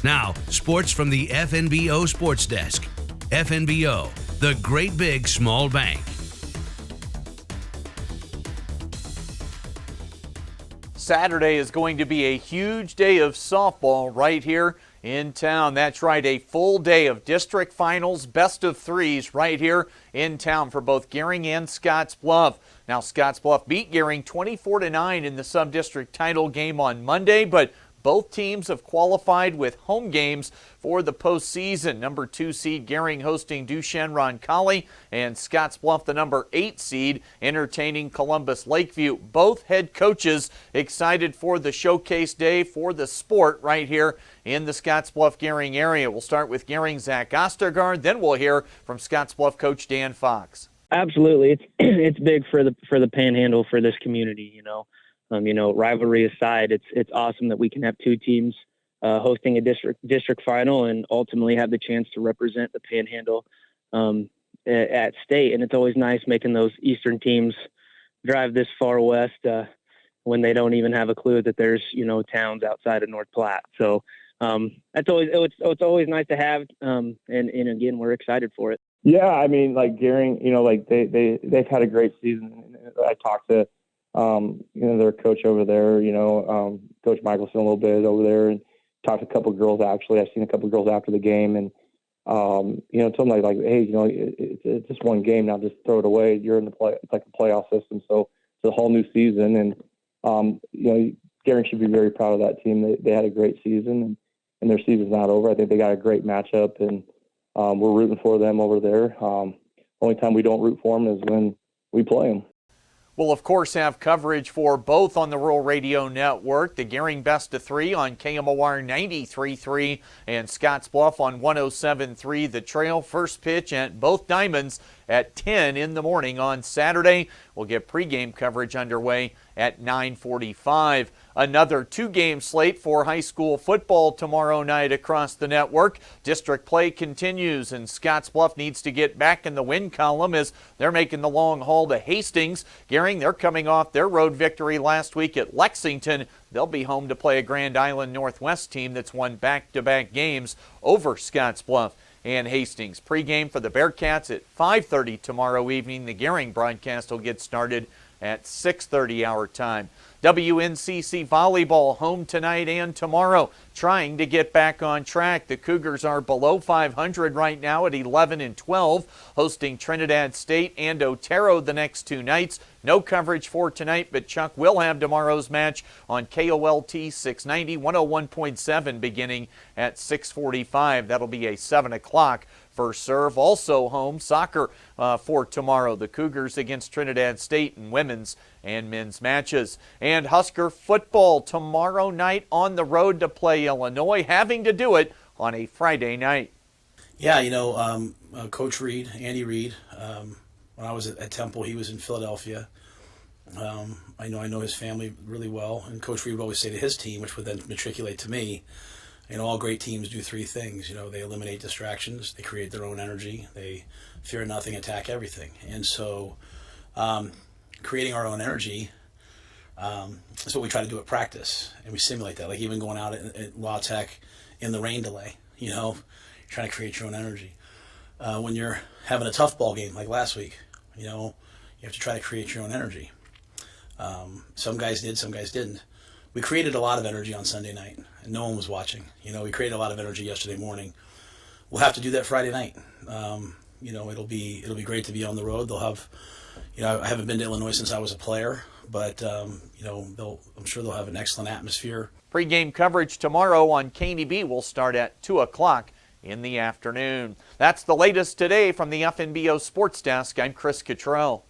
Now, sports from the FNBO Sports Desk. FNBO, the great big small bank. Saturday is going to be a huge day of softball right here in town. That's right, a full day of district finals, best of threes right here in town for both Gering and Scottsbluff. Now, Scottsbluff beat Gering 24-9 in the sub-district title game on Monday, but both teams have qualified with home games for the postseason. Number 2 seed Gering hosting Duchesne Roncalli, and Scottsbluff, the number 8 seed, entertaining Columbus Lakeview. Both head coaches excited for the showcase day for the sport right here in the Scottsbluff-Gering area. We'll start with Gering Zach Ostergaard, then we'll hear from Scottsbluff coach Dan Fox. Absolutely, it's big for the Panhandle, for this community. Rivalry aside, it's awesome that we can have two teams hosting a district final and ultimately have the chance to represent the Panhandle at state. And it's always nice making those Eastern teams drive this far west when they don't even have a clue that there's towns outside of North Platte. So it's always nice to have, and again, we're excited for it. Yeah, I mean, like Gering, they've had a great season. I talked to their coach over there, Coach Michelson a little bit over there, and talked to a couple of girls. Actually, I've seen a couple of girls after the game, and told them like, hey, it's just one game now, just throw it away. You're in the play. It's like a playoff system, so it's a whole new season, and Gering should be very proud of that team. They had a great season, and their season's not over. I think they got a great matchup, and we're rooting for them over there. Only time we don't root for them is when we play them. We'll, of course, have coverage for both on the Rural Radio Network. The Gering Best of 3 on KMOR 93.3 and Scottsbluff on 107.3. The Trail. First pitch at both diamonds at 10 in the morning on Saturday. We'll get pregame coverage underway at 9:45. Another two-game slate for high school football tomorrow night across the network. District play continues, and Scottsbluff needs to get back in the win column as they're making the long haul to Hastings. Gering, they're coming off their road victory last week at Lexington. They'll be home to play a Grand Island Northwest team that's won back-to-back games over Scottsbluff and Hastings. Pre-game for the Bearcats at 5:30 tomorrow evening. The Gering broadcast will get started at 6:30 our time. WNCC volleyball home tonight and tomorrow, trying to get back on track. The Cougars are below 500 right now at 11-12, hosting Trinidad State and Otero the next two nights. No coverage for tonight, but Chuck will have tomorrow's match on KOLT 690 101.7 beginning at 6:45. That'll be a 7 o'clock first serve. Also home soccer for tomorrow. The Cougars against Trinidad State in women's and men's matches. And Husker football tomorrow night on the road to play Illinois, having to do it on a Friday night. Yeah, Coach Reed, Andy Reed, when I was at Temple, he was in Philadelphia. I know his family really well, and Coach Reed would always say to his team, which would then matriculate to me, all great teams do three things. They eliminate distractions, they create their own energy, they fear nothing, attack everything. And so creating our own energy is what we try to do at practice, and we simulate that. Like even going out at La Tech in the rain delay, trying to create your own energy. When you're having a tough ball game like last week, you have to try to create your own energy. Some guys did, some guys didn't. We created a lot of energy on Sunday night, and no one was watching. We created a lot of energy yesterday morning. We'll have to do that Friday night. It'll be great to be on the road. They'll have, I haven't been to Illinois since I was a player, but I'm sure they'll have an excellent atmosphere. Pre-game coverage tomorrow on KNEB will start at 2 o'clock in the afternoon. That's the latest today from the FNBO Sports Desk. I'm Chris Cottrell.